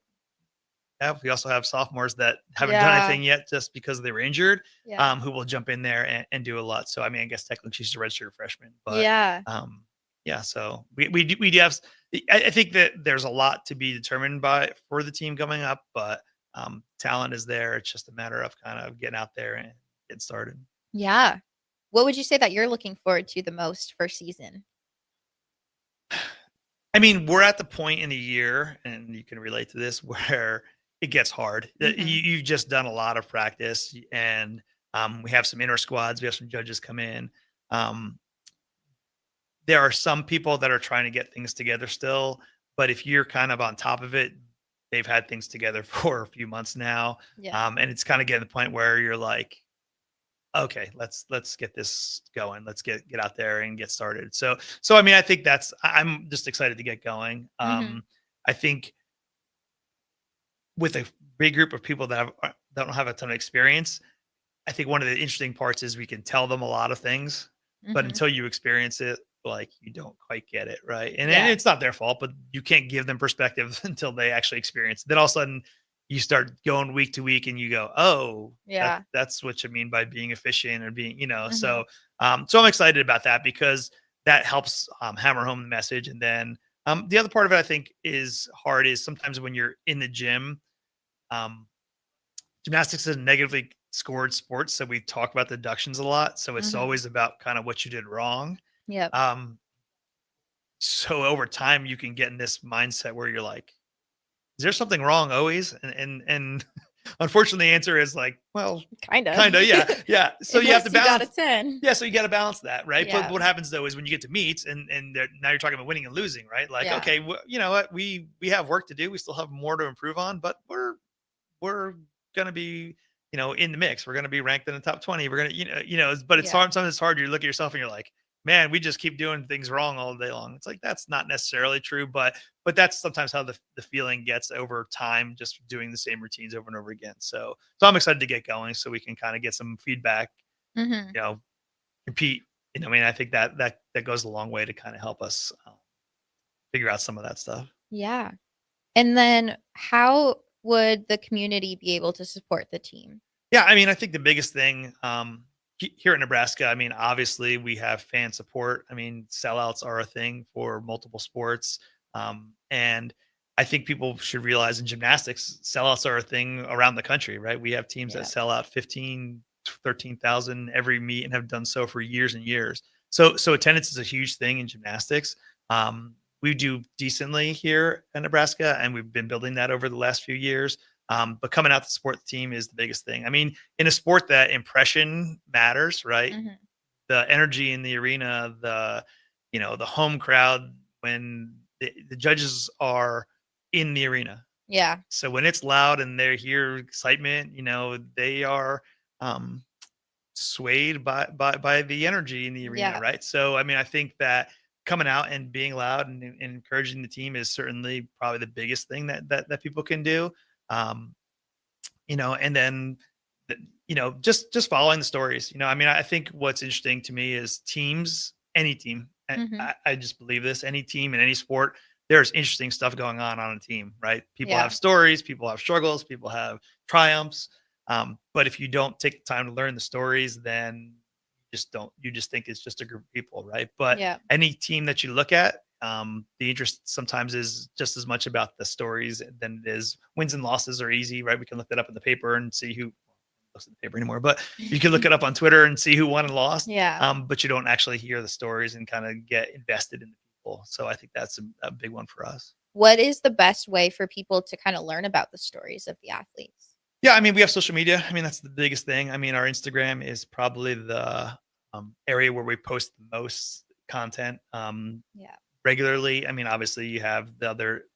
yeah, we also have sophomores that haven't done anything yet just because they were injured, who will jump in there and do a lot. So, I mean, I guess technically she's a redshirt freshman, but yeah. So we do have. I think that there's a lot to be determined for the team coming up, but talent is there. It's just a matter of kind of getting out there and getting started. Yeah. What would you say that you're looking forward to the most for season? I mean, we're at the point in the year, and you can relate to this, where it gets hard. You've just done a lot of practice, and we have some inner squads. We have some judges come in. There are some people that are trying to get things together still, but if you're kind of on top of it, they've had things together for a few months now. And it's kind of getting to the point where you're like, okay, let's get this going. Let's get out there and get started. So I mean, I think I'm just excited to get going. I think with a big group of people that don't have a ton of experience, I think one of the interesting parts is we can tell them a lot of things, but until you experience it, like, you don't quite get it, right? And it's not their fault, but you can't give them perspective until they actually experience it. Then all of a sudden you start going week to week and you go, oh, that's what you mean by being efficient or being, so I'm excited about that because that helps hammer home the message. And then the other part of it I think is hard is sometimes when you're in the gym, gymnastics is a negatively scored sport. So we talk about the deductions a lot. So it's always about kind of what you did wrong. So over time you can get in this mindset where you're like, is there something wrong always? And unfortunately the answer is like, well, kind of, yeah. So you have to balance. You got a 10. Yeah, so you got to balance that, right? But what happens though is when you get to meets and now you're talking about winning and losing, right? Like, okay, you know what, we have work to do. We still have more to improve on, but we're gonna be, in the mix. We're gonna be ranked in the top 20. We're gonna, but it's hard. Sometimes it's hard. You look at yourself and you're like, man, we just keep doing things wrong all day long. It's like, that's not necessarily true, but that's sometimes how the feeling gets over time, just doing the same routines over and over again. So I'm excited to get going so we can kind of get some feedback, compete. I mean, I think that goes a long way to kind of help us figure out some of that stuff. Yeah. And then how would the community be able to support the team? Yeah. I mean, I think the biggest thing, here in Nebraska, I mean, obviously we have fan support. I mean, sellouts are a thing for multiple sports. And I think people should realize in gymnastics, sellouts are a thing around the country, right? We have teams that sell out 15, 13,000 every meet and have done so for years and years. So attendance is a huge thing in gymnastics. We do decently here in Nebraska, and we've been building that over the last few years. But coming out to support the team is the biggest thing. I mean, in a sport that impression matters, right? The energy in the arena, the home crowd, when the judges are in the arena. Yeah. So when it's loud and they hear excitement, they are swayed by the energy in the arena, right? So, I mean, I think that coming out and being loud and encouraging the team is certainly probably the biggest thing that people can do. And then, just following the stories, I mean, I think what's interesting to me is teams, any team, I just believe this, any team in any sport, there's interesting stuff going on a team, right? People Yeah. have stories, people have struggles, people have triumphs. But if you don't take the time to learn the stories, then you just think it's just a group of people, right? But Yeah. any team that you look at, the interest sometimes is just as much about the stories than it is wins and losses are easy, right? We can look that up in the paper and see who looks at the paper anymore, but you can look it up on Twitter and see who won and lost. Yeah. But you don't actually hear the stories and kind of get invested in the people. So I think that's a big one for us. What is the best way for people to kind of learn about the stories of the athletes? Yeah, I mean, we have social media. I mean, that's the biggest thing. I mean, our Instagram is probably the area where we post the most content Yeah. regularly. I mean, obviously, you have the other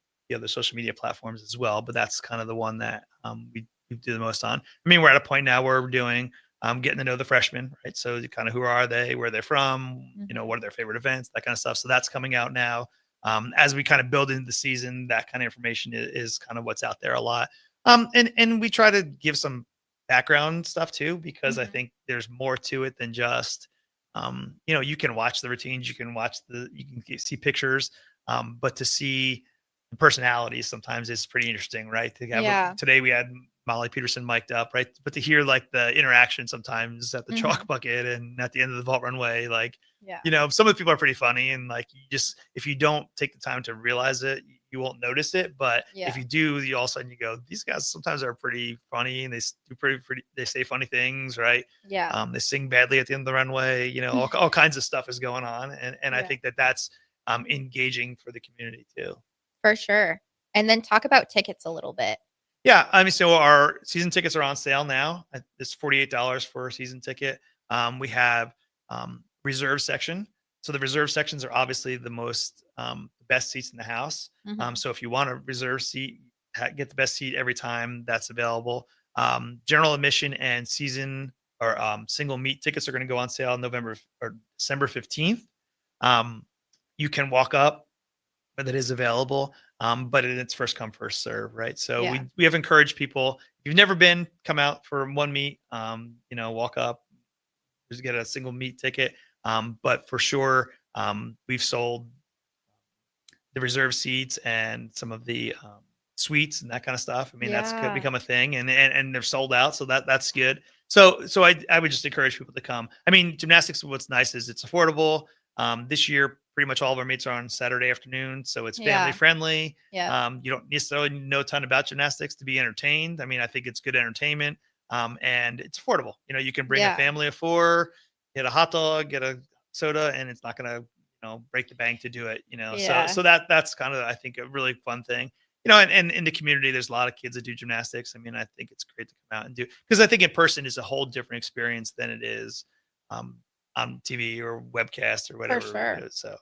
social media platforms as well, but that's kind of the one that we do the most on. I mean, we're at a point now where we're doing getting to know the freshmen, right? So kind of who are they, where they're from, you know, what are their favorite events, that kind of stuff. So that's coming out now. As we kind of build into the season, that kind of information is kind of what's out there a lot. And we try to give some background stuff too, because I think there's more to it than just, you know, you can watch the routines, you can see pictures, but to see the personalities sometimes is pretty interesting, right? To have today we had Molly Peterson mic'd up, right? But to hear like the interaction sometimes at the chalk bucket and at the end of the vault runway, like, you know, some of the people are pretty funny, and like if you don't take the time to realize it, you won't notice it. But if you do, you all of a sudden you go, these guys sometimes are pretty funny, and they do pretty they say funny things, right? Yeah. They sing badly at the end of the runway, you know, all kinds of stuff is going on, and I think that's engaging for the community too. For sure. And then talk about tickets a little bit. Yeah, I mean, so our season tickets are on sale now. It's $48 for a season ticket. We have reserve section. So the reserve sections are obviously the most best seats in the house. So if you want a reserve seat, get the best seat every time, that's available. General admission and season or single meet tickets are going to go on sale November or December 15th. You can walk up, but that is available. But it's first come, first serve, right? So we have encouraged people, if you've never been, come out for one meet, you know, walk up, just get a single meet ticket. But for sure, we've sold the reserve seats and some of the suites and that kind of stuff. I mean, that's become a thing, and they're sold out. So that's good. So I would just encourage people to come. I mean, gymnastics, what's nice is it's affordable. This year, pretty much all of our meets are on Saturday afternoon, so it's family friendly. Yeah. You don't necessarily know a ton about gymnastics to be entertained. I mean, I think it's good entertainment, and it's affordable. You know, you can bring a family of 4, get a hot dog, get a soda, and it's not going to, you know, break the bank to do it. You know, so that's kind of, I think, a really fun thing. You know, and in the community, there's a lot of kids that do gymnastics. I mean, I think it's great to come out and do, because I think in person is a whole different experience than it is on TV or webcast or whatever. For sure. It is, so.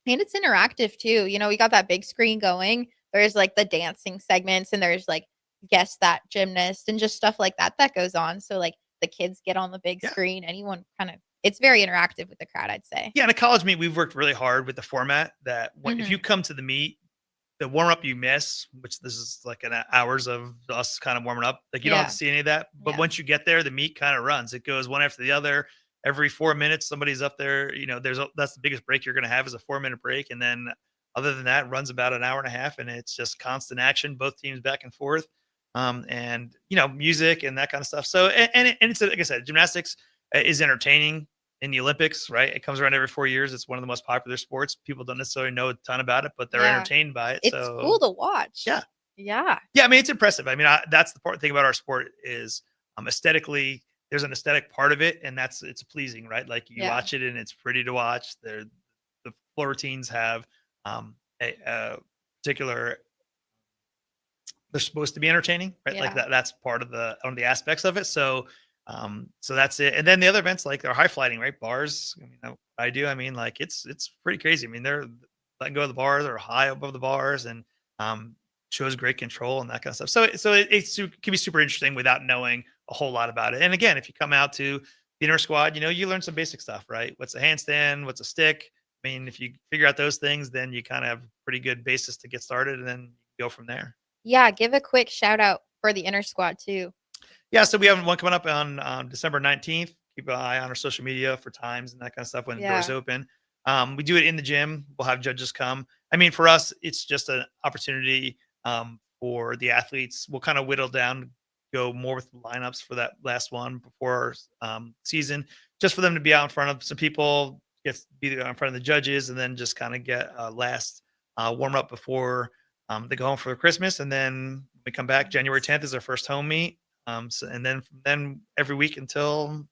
And it's interactive too. You know, we got that big screen going. There's like the dancing segments, and there's like guess that gymnast and just stuff like that goes on. So like the kids get on the big screen. Anyone kind of, it's very interactive with the crowd, I'd say. Yeah, in a college meet, we've worked really hard with the format that if you come to the meet, the warm up you miss, which this is like an hours of us kind of warming up, like you don't have to see any of that. But once you get there, the meet kind of runs. It goes one after the other. Every 4 minutes, somebody's up there. You know, that's the biggest break you're going to have is a 4-minute break, and then other than that, runs about an hour and a half, and it's just constant action, both teams back and forth, and you know, music and that kind of stuff. So, and it's like I said, gymnastics is entertaining in the Olympics, right? It comes around every 4 years. It's one of the most popular sports. People don't necessarily know a ton about it, but they're entertained by it. It's cool to watch. Yeah. Yeah. I mean, it's impressive. I mean, that's the part thing about our sport is aesthetically. There's an aesthetic part of it, and it's pleasing, right? Like you watch it and it's pretty to watch. The floor routines have a particular, they're supposed to be entertaining, right? Like that's part of one of the aspects of it. So that's it. And then the other events, like they're high flying, right? Bars. I mean, I mean, like it's pretty crazy. I mean, they're letting go of the bars or high above the bars, and shows great control and that kind of stuff. So it can be super interesting without knowing a whole lot about it. And again, if you come out to the inner squad, you know, you learn some basic stuff, right? What's a handstand? What's a stick? I mean, if you figure out those things, then you kind of have a pretty good basis to get started, and then go from there. Yeah. Give a quick shout out for the inner squad too. Yeah. So we have one coming up on December 19th. Keep an eye on our social media for times and that kind of stuff when the doors open. We do it in the gym. We'll have judges come. I mean, for us, it's just an opportunity for the athletes. We'll kind of whittle down, go more with lineups for that last one before season, just for them to be out in front of some people, be in front of the judges, and then just kind of get a last warm up before they go home for Christmas. And then we come back. January 10th is our first home meet. And then every week until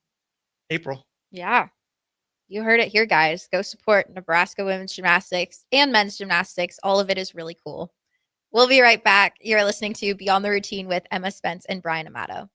April. Yeah. You heard it here, guys. Go support Nebraska women's gymnastics and men's gymnastics. All of it is really cool. We'll be right back. You're listening to Beyond the Routine with Emma Spence and Brian Amato.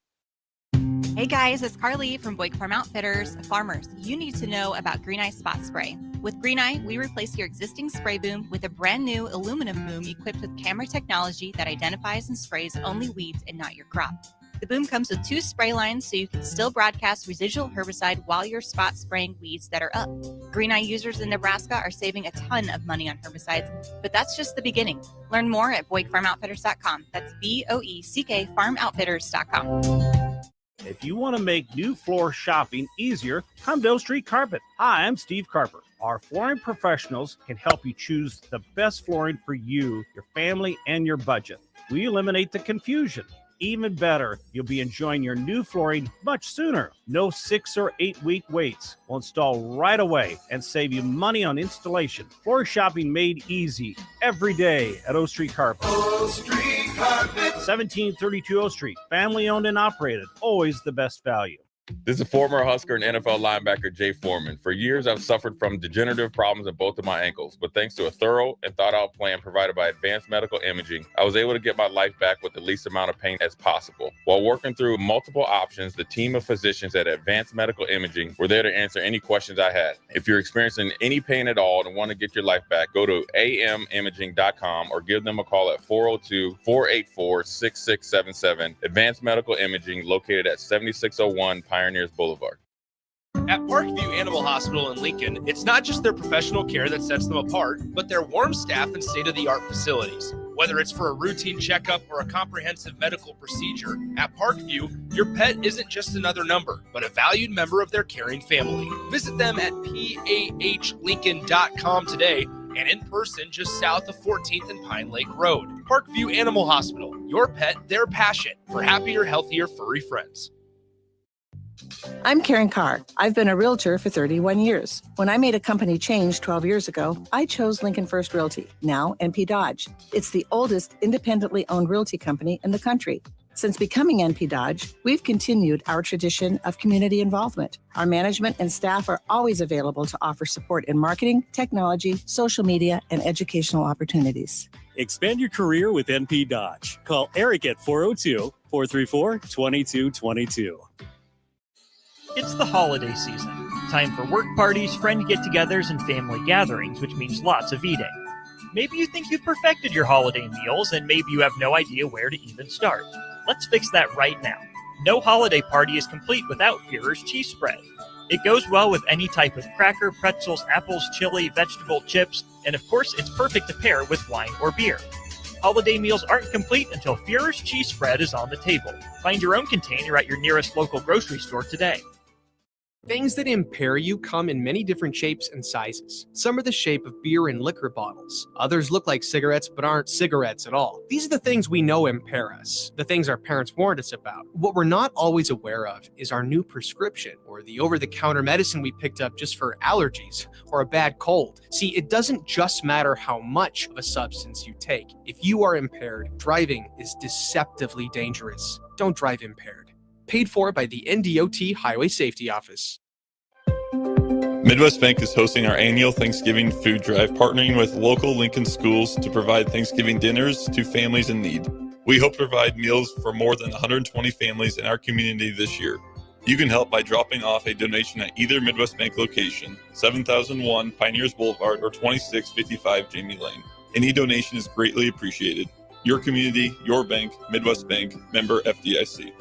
Hey guys, it's Carly from Boyd Farm Outfitters. Farmers, you need to know about Green Eye Spot Spray. With Green Eye, we replace your existing spray boom with a brand new aluminum boom equipped with camera technology that identifies and sprays only weeds and not your crop. The boom comes with 2 spray lines so you can still broadcast residual herbicide while you're spot spraying weeds that are up. Green Eye users in Nebraska are saving a ton of money on herbicides, but that's just the beginning. Learn more at BoydFarmOutfitters.com. That's BOECK FarmOutfitters.com. If you want to make new floor shopping easier, come to O Street Carpet. Hi, I'm Steve Carper. Our flooring professionals can help you choose the best flooring for you, your family, and your budget. We eliminate the confusion. Even better, you'll be enjoying your new flooring much sooner. No 6 or 8 week waits. We'll install right away and save you money on installation. Floor shopping made easy every day at O Street Carpet. O Street Carpet. 1732 O Street. Family owned and operated. Always the best value. This is former Husker and NFL linebacker Jay Foreman. For years, I've suffered from degenerative problems in both of my ankles, but thanks to a thorough and thought-out plan provided by Advanced Medical Imaging, I was able to get my life back with the least amount of pain as possible. While working through multiple options, the team of physicians at Advanced Medical Imaging were there to answer any questions I had. If you're experiencing any pain at all and want to get your life back, go to amimaging.com or give them a call at 402-484-6677. Advanced Medical Imaging, located at 7601 Pioneers Boulevard. At Parkview Animal Hospital in Lincoln, it's not just their professional care that sets them apart, but their warm staff and state-of-the-art facilities. Whether it's for a routine checkup or a comprehensive medical procedure, at Parkview, your pet isn't just another number, but a valued member of their caring family. Visit them at pahlincoln.com today and in person just south of 14th and Pine Lake Road. Parkview Animal Hospital, your pet, their passion for happier, healthier, furry friends. I'm Karen Carr. I've been a realtor for 31 years. When I made a company change 12 years ago, I chose Lincoln First Realty, now NP Dodge. It's the oldest independently owned realty company in the country. Since becoming NP Dodge, we've continued our tradition of community involvement. Our management and staff are always available to offer support in marketing, technology, social media, and educational opportunities. Expand your career with NP Dodge. Call Eric at 402-434-2222. It's the holiday season. Time for work parties, friend get-togethers, and family gatherings, which means lots of eating. Maybe you think you've perfected your holiday meals, and maybe you have no idea where to even start. Let's fix that right now. No holiday party is complete without Führer's cheese spread. It goes well with any type of cracker, pretzels, apples, chili, vegetable, chips, and of course, it's perfect to pair with wine or beer. Holiday meals aren't complete until Führer's cheese spread is on the table. Find your own container at your nearest local grocery store today. Things that impair you come in many different shapes and sizes. Some are the shape of beer and liquor bottles. Others look like cigarettes but aren't cigarettes at all. These are the things we know impair us, the things our parents warned us about. What we're not always aware of is our new prescription, or the over-the-counter medicine we picked up just for allergies or a bad cold. See, it doesn't just matter how much of a substance you take. If you are impaired, driving is deceptively dangerous. Don't drive impaired. Paid for by the NDOT Highway Safety Office. Midwest Bank is hosting our annual Thanksgiving food drive, partnering with local Lincoln schools to provide Thanksgiving dinners to families in need. We hope to provide meals for more than 120 families in our community this year. You can help by dropping off a donation at either Midwest Bank location, 7001 Pioneers Boulevard or 2655 Jamie Lane. Any donation is greatly appreciated. Your community, your bank, Midwest Bank, member FDIC.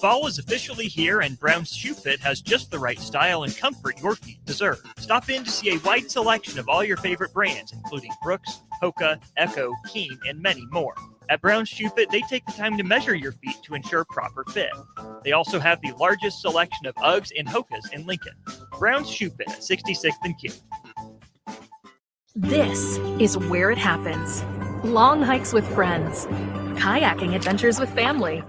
Fall is officially here, and Brown's Shoe Fit has just the right style and comfort your feet deserve. Stop in to see a wide selection of all your favorite brands, including Brooks, Hoka, Echo, Keen, and many more. At Brown's Shoe Fit, they take the time to measure your feet to ensure proper fit. They also have the largest selection of Uggs and Hokas in Lincoln. Brown's Shoe Fit at 66th and Q. This is where it happens. Long hikes with friends, kayaking adventures with family,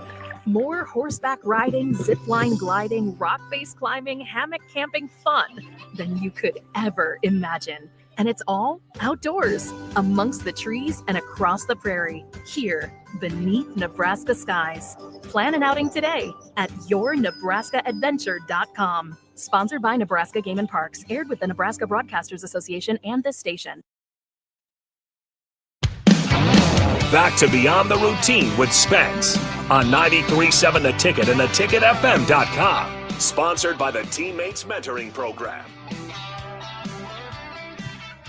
more horseback riding, zipline gliding, rock face climbing, hammock camping fun than you could ever imagine. And it's all outdoors, amongst the trees and across the prairie, here beneath Nebraska skies. Plan an outing today at yournebraskaadventure.com. Sponsored by Nebraska Game and Parks, aired with the Nebraska Broadcasters Association and this station. Back to Beyond the Routine with Spence on 93.7 The Ticket and theticketfm.com. Sponsored by the Teammates Mentoring Program.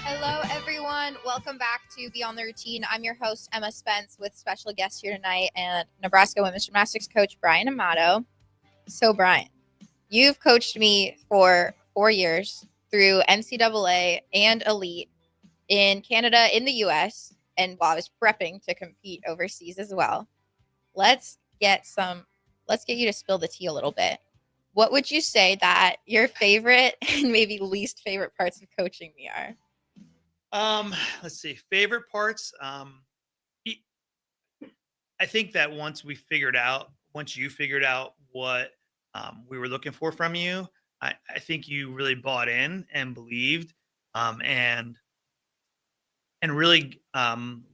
Hello, everyone. Welcome back to Beyond the Routine. I'm your host, Emma Spence, with special guest here tonight and Nebraska women's gymnastics coach Brian Amato. So, Brian, you've coached me for 4 years through NCAA and Elite in Canada, in the U.S., and while I was prepping to compete overseas as well. Let's get you to spill the tea a little bit. What would you say that your favorite and maybe least favorite parts of coaching me are? Let's see. Favorite parts. I think that once you figured out what we were looking for from you, I think you really bought in and believed, and really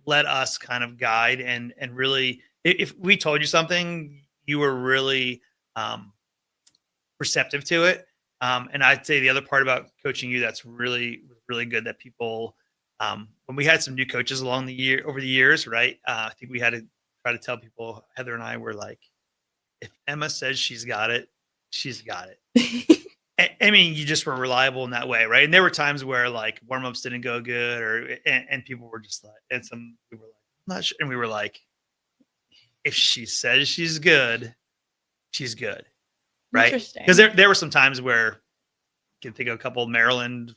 let us kind of guide and really, if we told you something, you were really receptive to it. And I'd say the other part about coaching you that's really, really good that people, when we had some new coaches over the years, right? I think we had to try to tell people, Heather and I were like, if Emma says she's got it, she's got it. I mean, you just were reliable in that way, right? And there were times where like warm-ups didn't go good, and people were just like, and some we were like, not sure, and we were like, if she says she's good, right? Because there were some times where you can think of a couple of Maryland,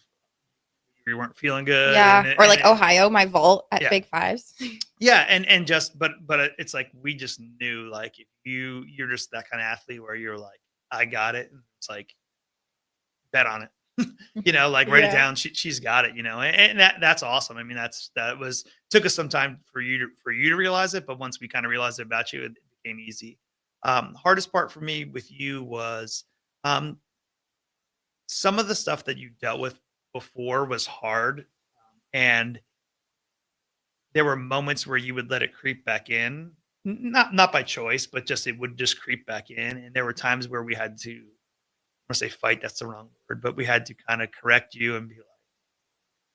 we weren't feeling good, or like Ohio, my vault at Big Fives. Yeah, and just but it's like we just knew like if you're just that kind of athlete where you're like, I got it, and it's like, bet on it. Like write it down. She's got it, and that's awesome. I mean, took us some time for you to realize it, but once we kind of realized it about you, it became easy. Hardest part for me with you was some of the stuff that you dealt with before was hard, and there were moments where you would let it creep back in, not by choice, but just it would just creep back in, and there were times where we had to, I want to say fight, that's the wrong word, but we had to kind of correct you and be like,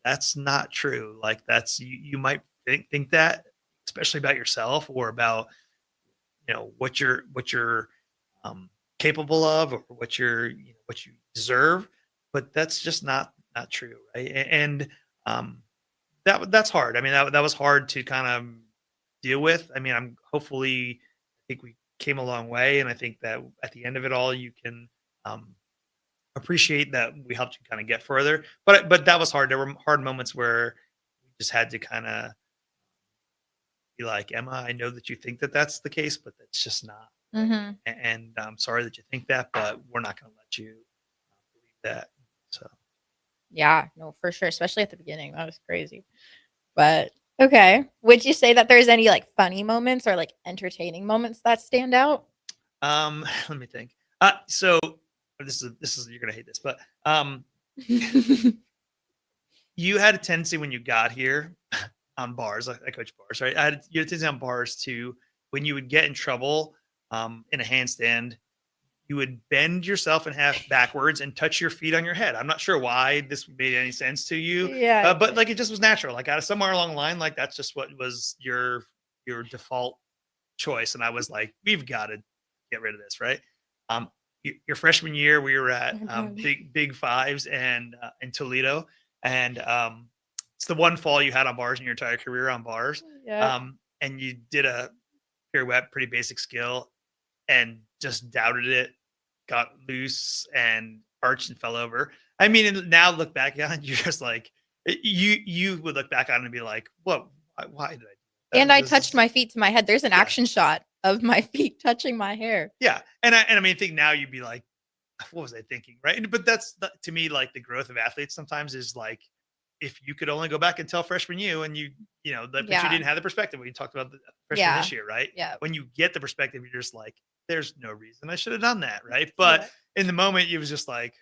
that's not true. Like that's, you might think that, especially about yourself or about, what you're capable of or what you deserve, but that's just not true. Right. And that's hard. I mean, that was hard to kind of deal with. I mean, I think we came a long way. And I think that at the end of it all, you can, appreciate that we helped you kind of get further, but that was hard. There were hard moments where we just had to kind of be like, Emma, I know that you think that that's the case, but that's just not. Mm-hmm. And I'm sorry that you think that, but we're not going to let you believe that. So, yeah, no, for sure. Especially at the beginning. That was crazy. But okay. Would you say that there's any like funny moments or like entertaining moments that stand out? Let me think. So this is you're gonna hate this, but you had a tendency when you got here on bars. I coach bars, right? You had a tendency on bars to, when you would get in trouble in a handstand, you would bend yourself in half backwards and touch your feet on your head. I'm not sure why this made any sense to you, but like it just was natural. Like out of somewhere along the line, like that's just what was your default choice. And I was like, we've got to get rid of this, right? Your freshman year, we were at Big Fives and in Toledo, and it's the one fall you had on bars in your entire career on bars. Yeah. And you did a pirouette, pretty basic skill, and just doubted it, got loose and arched and fell over. I mean, and now look back on it, you're just like, you would look back on it and be like, what? Why did I do And I touched my feet to my head. There's an action shot of my feet touching my hair. Yeah. And I mean, I think now you'd be like, what was I thinking? Right. But to me, like the growth of athletes sometimes is like, if you could only go back and tell freshman but you didn't have the perspective. We talked about the freshman this year, right? Yeah. When you get the perspective, you're just like, there's no reason I should have done that. Right. But in the moment, it was just like,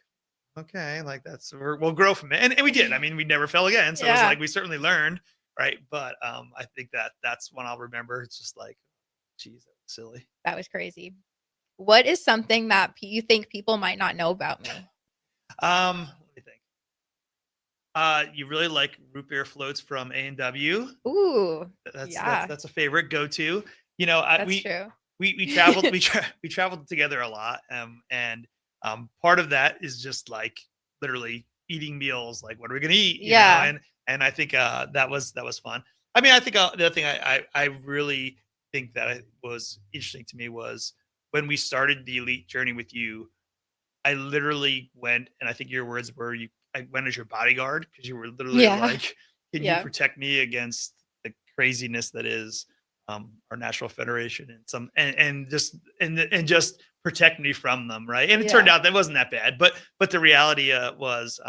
okay, like we'll grow from it. And we did. I mean, we never fell again. So it was like, we certainly learned. Right. But I think that's when I'll remember. It's just like, geez, that was silly. That was crazy. What is something that you think people might not know about me? Let me think. You really like root beer floats from A&W. Ooh, that's a favorite go-to. That's true. We traveled we traveled together a lot, and part of that is just like literally eating meals. Like, what are we gonna eat? You know? And I think that was fun. I mean, I think the other thing I really think that was interesting to me was when we started the elite journey with you. I literally went, and I think your words were, I went as your bodyguard because you were literally like, can you protect me against the craziness that is our national federation and just protect me from them, right? And it turned out that wasn't that bad, but the reality was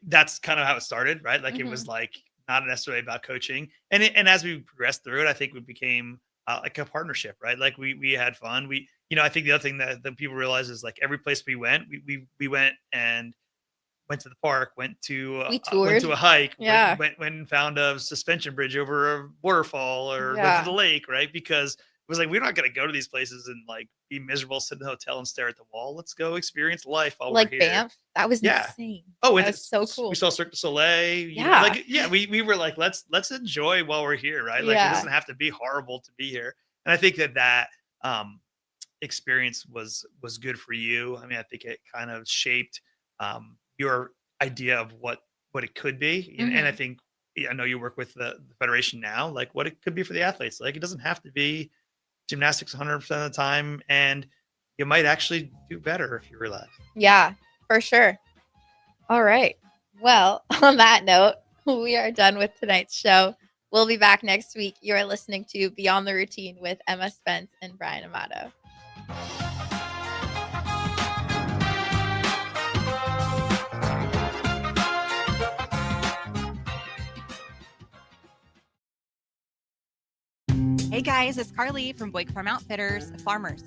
that's kind of how it started, right? Like it was like not necessarily about coaching, and as we progressed through it, I think we became like a partnership, right? Like we had fun. I think the other thing that people realize is like every place we went, we went to the park, went to a hike, went and found a suspension bridge over a waterfall or went to the lake, right? Because it was like, we're not going to go to these places and like be miserable, sit in the hotel and stare at the wall. Let's go experience life while we're here. Like Banff, that was insane. Oh, that was so cool. We saw Cirque du Soleil. We were like, let's enjoy while we're here, right? Like it doesn't have to be horrible to be here. And I think that experience was good for you. I mean, I think it kind of shaped your idea of what it could be. And I think, I know you work with the federation now, like what it could be for the athletes. Like it doesn't have to be gymnastics 100% of the time, and you might actually do better if you realize. Yeah, for sure. All right. Well, on that note, we are done with tonight's show. We'll be back next week. You are listening to Beyond the Routine with Emma Spence and Brian Amato. Hey guys, it's Carly from Boyd Farm Outfitters. Farmers,